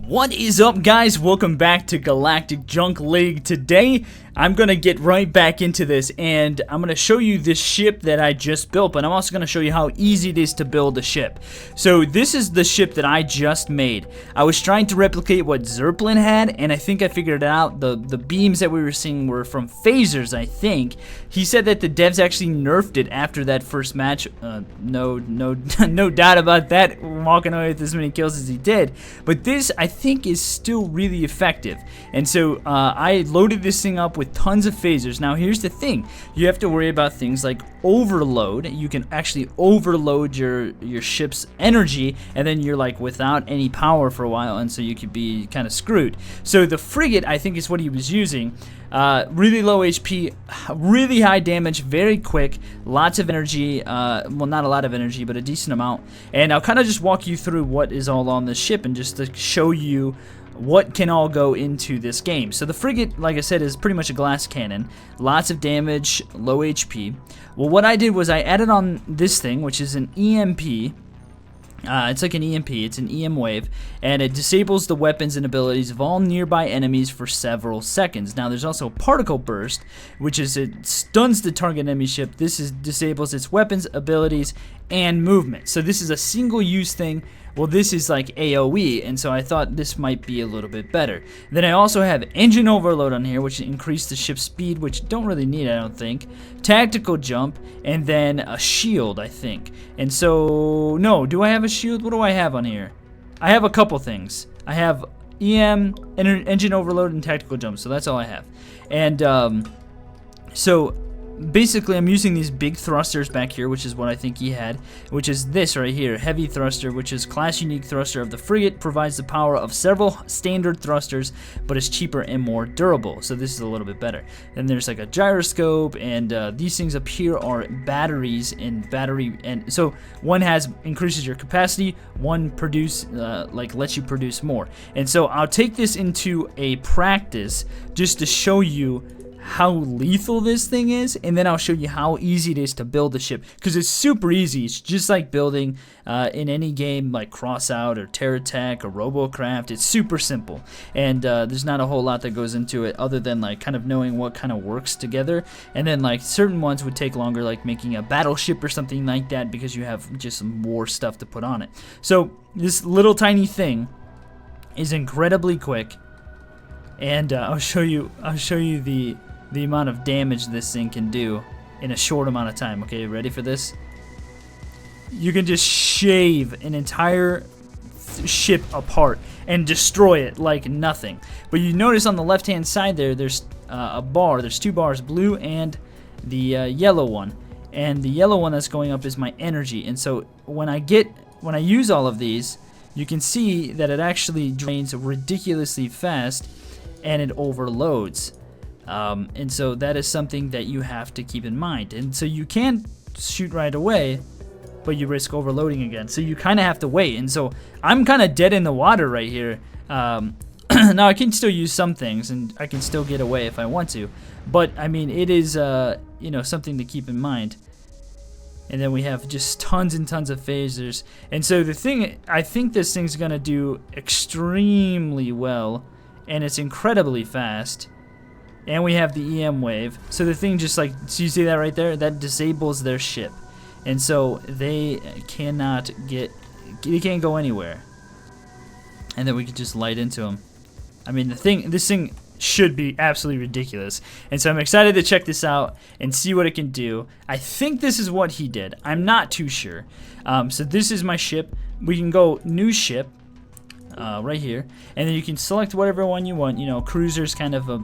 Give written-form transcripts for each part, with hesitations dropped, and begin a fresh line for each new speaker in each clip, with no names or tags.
What is up, guys? Welcome back to Galactic Junk League. Today I'm gonna get right back into this, and I'm gonna show you this ship that I just built, but I'm also gonna show you how easy it is to build a ship. So this is the ship that I just made. I was trying to replicate what Zerplin had, and I think I figured it out. The beams that we were seeing were from phasers, I think. He said that the devs actually nerfed it after that first match. No doubt about that, walking away with as many kills as he did. But this, I think, is still really effective. And so I loaded this thing up with tons of phasers. Now here's the thing, you have to worry about things like overload. You can actually overload your ship's energy, and then you're like without any power for a while, and so you could be kind of screwed. So the frigate, I think, is what he was using. Really low HP, really high damage, very quick, lots of energy, well, not a lot of energy, but a decent amount. And I'll kind of just walk you through what is all on this ship, and just to show you what can all go into this game. So the frigate, like I said, is pretty much a glass cannon, lots of damage, low HP. Well, what I did was I added on this thing, which is an EMP. It's like an EMP, it's an EM wave, and it disables the weapons and abilities of all nearby enemies for several seconds. Now there's also particle burst, which is it stuns the target enemy ship. This disables its weapons, abilities, and movement. So this is a single use thing. Well, this is like AoE, and so I thought this might be a little bit better. Then I also have engine overload on here, which increased the ship's speed, which don't really need, I don't think. Tactical jump, and then a shield, I think. And so, no, do I have a shield? What do I have on here? I have a couple things. I have EM, engine overload, and tactical jump, so that's all I have. And so basically, I'm using these big thrusters back here, which is what I think he had, which is this right here, heavy thruster, which is class unique thruster of the frigate, provides the power of several standard thrusters, but is cheaper and more durable. So this is a little bit better. Then there's like a gyroscope, and these things up here are batteries and so one increases your capacity, one lets you produce more. And so I'll take this into a practice just to show you how lethal this thing is, and then I'll show you how easy it is to build a ship, because it's super easy. It's just like building in any game like Crossout or TerraTech or Robocraft. It's super simple, and there's not a whole lot that goes into it other than like kind of knowing what kind of works together. And then like certain ones would take longer, like making a battleship or something like that, because you have just more stuff to put on it. So this little tiny thing is incredibly quick, and I'll show you the amount of damage this thing can do in a short amount of time. Okay, ready for this? You can just shave an entire ship apart and destroy it like nothing. But you notice on the left hand side there's a bar. There's two bars, blue and the yellow one. And the yellow one that's going up is my energy. And so when I use all of these, you can see that it actually drains ridiculously fast, and it overloads. And so that is something that you have to keep in mind. And so you can shoot right away, but you risk overloading again. So you kind of have to wait. And so I'm kind of dead in the water right here. Now I can still use some things, and I can still get away if I want to. But I mean, it is something to keep in mind. And then we have just tons and tons of phasers. And so the thing, I think this thing's gonna do extremely well, and it's incredibly fast. And we have the EM wave. So the thing just like, so you see that right there? That disables their ship. And so they can't go anywhere. And then we can just light into them. I mean, this thing should be absolutely ridiculous. And so I'm excited to check this out and see what it can do. I think this is what he did. I'm not too sure. So this is my ship. We can go new ship. Right here, and then you can select whatever one you want. You know, cruiser's kind of a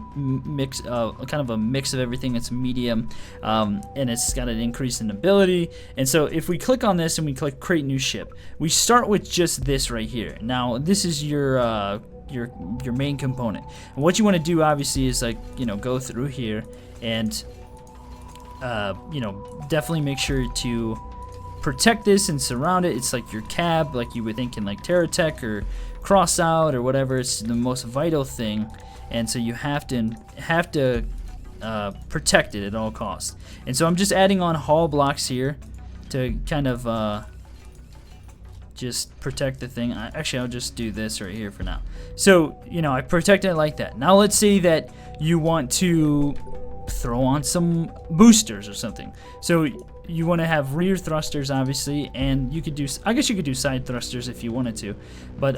mix of everything. It's medium, and it's got an increase in ability. And so if we click on this and we click create new ship, we start with just this right here. Now this is your main component, and what you want to do obviously is like, you know, go through here and definitely make sure to protect this and surround it. It's like your cab, like you would think in like TerraTech or Crossout or whatever. It's the most vital thing, and so you have to protect it at all costs. And so I'm just adding on hull blocks here to kind of just protect the thing. Actually, I'll just do this right here for now. So, you know, I protect it like that. Now let's say that you want to throw on some boosters or something. So you want to have rear thrusters, obviously, and you could do, I guess you could do side thrusters if you wanted to, but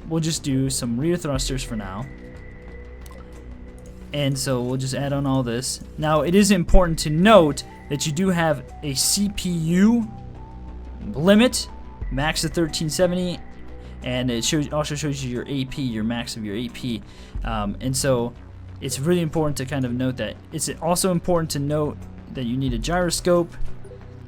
we'll just do some rear thrusters for now. And so we'll just add on all this. Now it is important to note that you do have a CPU limit, max of 1370, and it also shows you your AP, your max of your AP. And so it's really important to kind of note that. It's also important to note that you need a gyroscope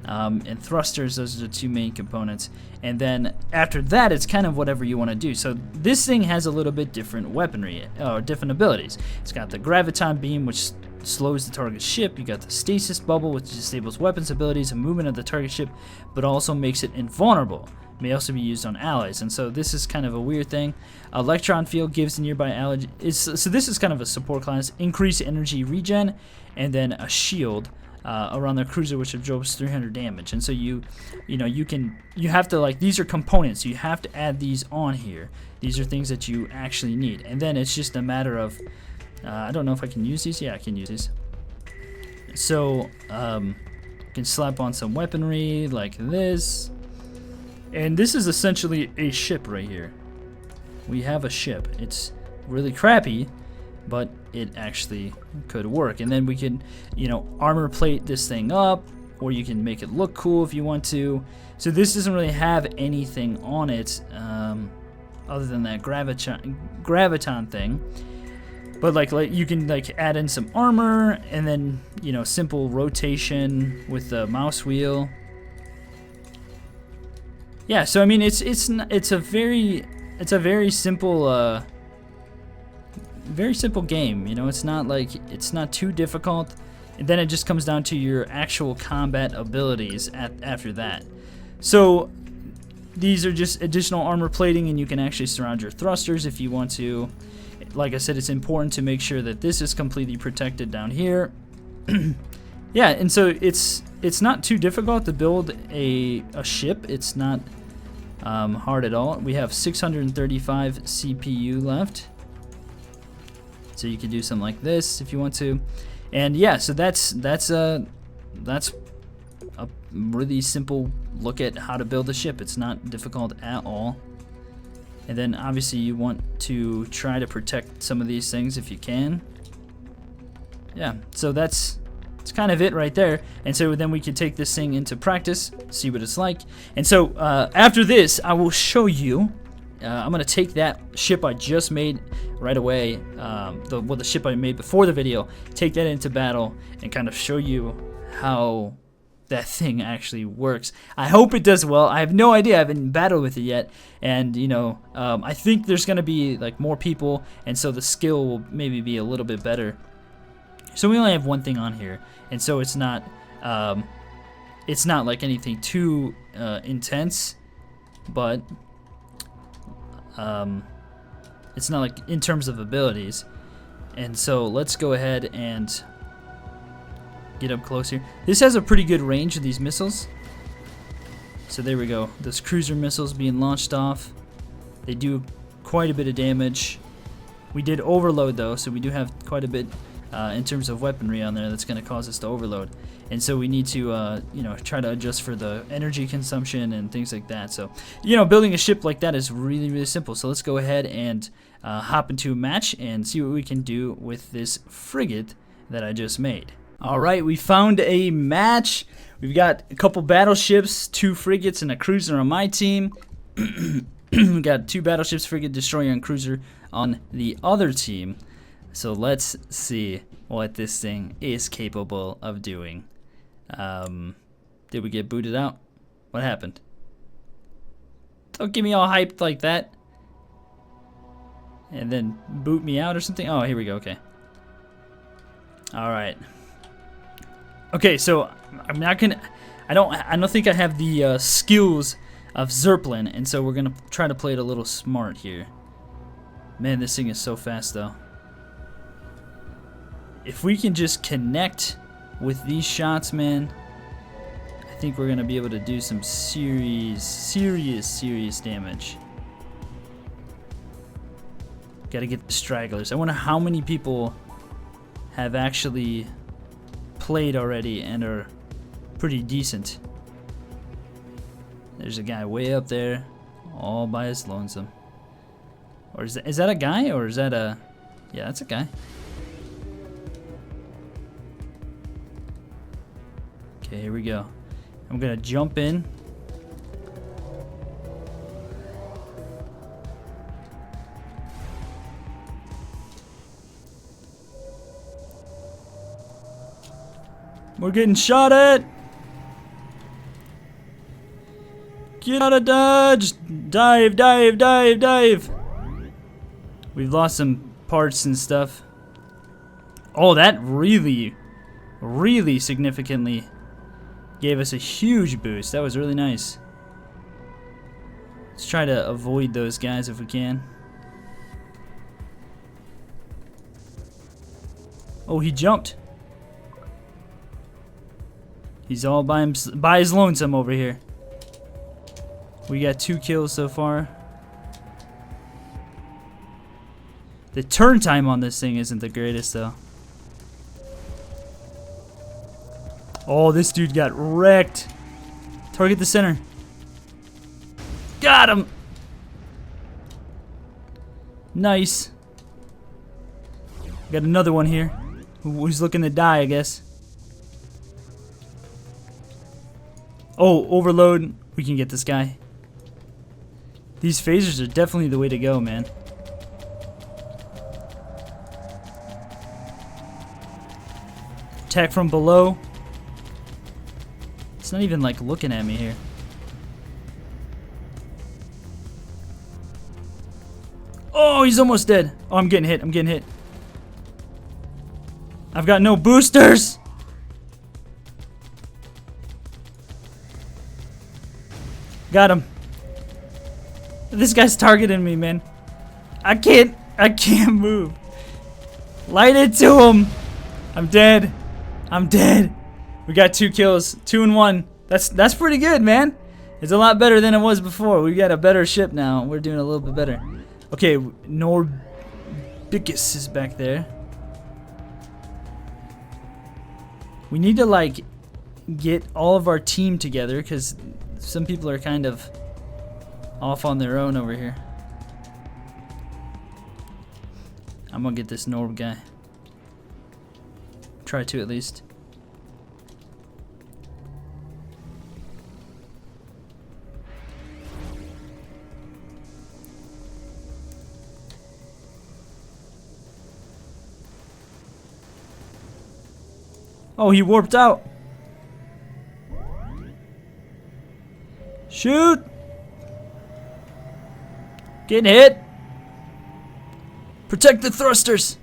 and thrusters. Those are the two main components. And then after that, it's kind of whatever you want to do. So this thing has a little bit different weaponry, or different abilities. It's got the graviton beam, which slows the target ship. You got the stasis bubble, which disables weapons abilities and movement of the target ship, but also makes it invulnerable. It may also be used on allies, and so this is kind of a weird thing. Electron field gives the nearby ally. So this is kind of a support class. Increase energy regen, and then a shield around the cruiser, which absorbs 300 damage. And so you have to, like, these are components. You have to add these on here. These are things that you actually need, and then it's just a matter of I don't know if I can use these. Yeah, I can use these. So you can slap on some weaponry like this, and this is essentially a ship right here. We have a ship. It's really crappy, but it actually could work. And then we can, you know, armor plate this thing up, or you can make it look cool if you want to. So this doesn't really have anything on it other than that graviton thing. But like you can like add in some armor, and then, you know, simple rotation with the mouse wheel. Yeah, so I mean it's a very simple game. You know, it's not too difficult. And then it just comes down to your actual combat abilities after that. So these are just additional armor plating, and you can actually surround your thrusters if you want to. Like I said, it's important to make sure that this is completely protected down here. Yeah, and so it's not too difficult to build a ship. It's not hard at all. We have 635 CPU left, so you can do something like this if you want to. And yeah, so that's a really simple look at how to build a ship. It's not difficult at all. And then obviously you want to try to protect some of these things if you can. Yeah, so that's kind of it right there. And so then we can take this thing into practice, see what it's like. And so after this, I will show you. I'm gonna take that ship I just made right away, the ship I made before the video, take that into battle and kind of show you how that thing actually works. I hope it does well. I have no idea. I haven't battled with it yet, and you know, I think there's gonna be like more people, and so the skill will maybe be a little bit better. So we only have one thing on here, and so it's not like anything too intense, but it's not like in terms of abilities. And so let's go ahead and get up close here. This has a pretty good range of these missiles. So there we go. Those cruiser missiles being launched off. They do quite a bit of damage. We did overload though, so we do have quite a bit in terms of weaponry on there that's going to cause us to overload. And so we need to, you know, try to adjust for the energy consumption and things like that. So, you know, building a ship like that is really, really simple. So let's go ahead and hop into a match and see what we can do with this frigate that I just made. Alright, we found a match. We've got a couple battleships, 2 frigates, and a cruiser on my team. We got 2 battleships, frigate, destroyer, and cruiser on the other team. So let's see what this thing is capable of doing. Did we get booted out? What happened? Don't get me all hyped like that. And then boot me out or something? Oh, here we go, okay. Alright. Okay, so I'm not gonna. I don't think I have the skills of Zerplin, and so we're gonna try to play it a little smart here. Man, this thing is so fast though. If we can just connect with these shots, man, I I think we're gonna be able to do some serious damage. Gotta get the stragglers. I wonder how many people have actually played already and are pretty decent. There's a guy way up there, all by his lonesome. Or is that a guy, or is that a... Yeah, that's a guy. Okay, here we go. I'm gonna jump in. We're getting shot at! Get out of dodge! Dive, dive, dive, dive! We've lost some parts and stuff. Oh, that really significantly gave us a huge boost. That was really nice. Let's try to avoid those guys if we can. Oh, he jumped. He's all by his lonesome over here. We got 2 kills so far. The turn time on this thing isn't the greatest though. Oh, this dude got wrecked. Target the center. Got him. Nice. Got another one here who's looking to die, I guess. Oh, overload. We can get this guy. These phasers are definitely the way to go, man. Attack from below. It's not even like looking at me here. Oh, he's almost dead. Oh, I'm getting hit. I'm getting hit. I've got no boosters. Got him. This guy's targeting me, man. I can't move. Light it to him. I'm dead. I'm dead. We got 2 kills. 2 and 1. That's pretty good, man. It's a lot better than it was before. We got a better ship now. We're doing a little bit better. Okay, Norbicus is back there. We need to like get all of our team together because some people are kind of off on their own over here. I'm gonna get this Norb guy. Try to at least. Oh, he warped out. Shoot! Getting hit. Protect the thrusters.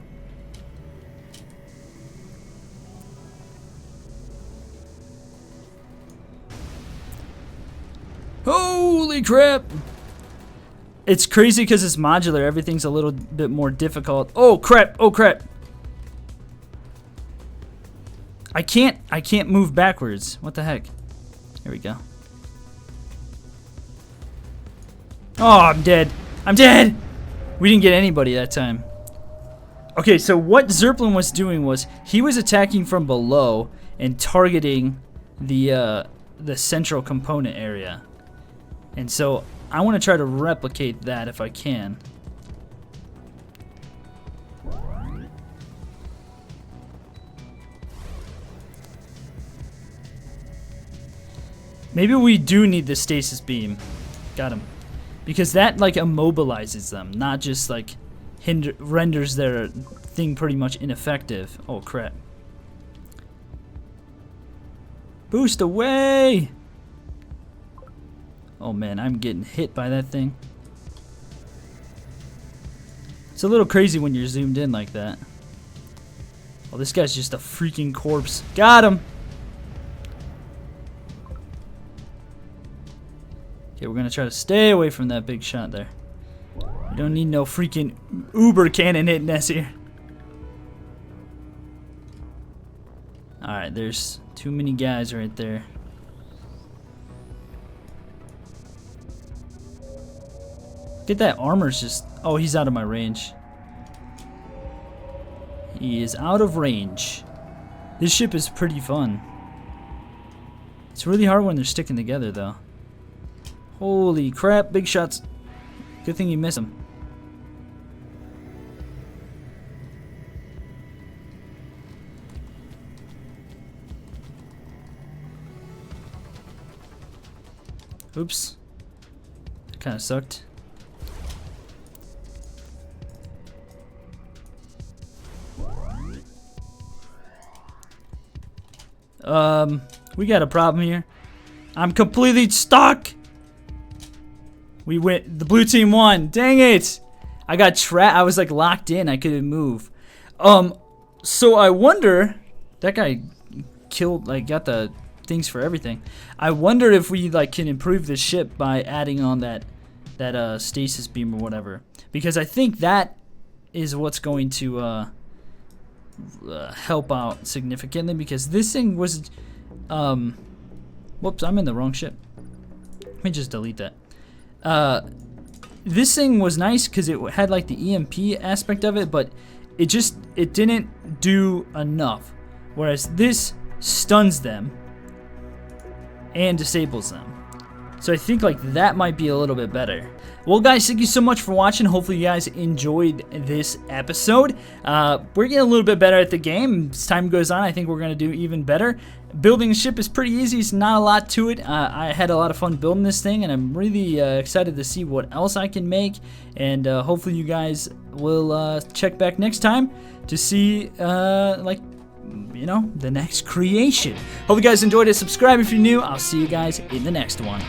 Holy crap! It's crazy because it's modular. Everything's a little bit more difficult. Oh crap! Oh crap! I can't move backwards. What the heck? Here we go. Oh, I'm dead. I'm dead! We didn't get anybody that time. Okay, so what Zerplin was doing was he was attacking from below and targeting the central component area. And so I want to try to replicate that if I can. Maybe we do need the stasis beam. Got him. Because that like immobilizes them, not just like renders their thing pretty much ineffective. Oh crap. Boost away! Oh man, I'm getting hit by that thing. It's a little crazy when you're zoomed in like that. Oh, this guy's just a freaking corpse. Got him! Okay, we're gonna try to stay away from that big shot there. We don't need no freaking uber cannon hitting us here. Alright, there's too many guys right there. Look at that armor's just... Oh, he's out of my range. He is out of range. This ship is pretty fun. It's really hard when they're sticking together, though. Holy crap, big shots. Good thing you miss them. Oops. That kind of sucked. We got a problem here. I'm completely stuck. We went. The blue team won. Dang it! I got trapped. I was like locked in. I couldn't move. So I wonder. That guy killed. Like got the things for everything. I wonder if we like can improve the ship by adding on that stasis beam or whatever. Because I think that is what's going to help out significantly. Because this thing was. Whoops! I'm in the wrong ship. Let me just delete that. This thing was nice because it had like the EMP aspect of it, but it didn't do enough. Whereas this stuns them and disables them. So I think like that might be a little bit better. Well guys, thank you so much for watching. Hopefully you guys enjoyed this episode. We're getting a little bit better at the game. As time goes on, I think we're going to do even better. Building a ship is pretty easy. It's not a lot to it. I had a lot of fun building this thing, and I'm really excited to see what else I can make. And hopefully you guys will check back next time to see like, you know, the next creation. Hope you guys enjoyed it. Subscribe if you're new. I'll see you guys in the next one.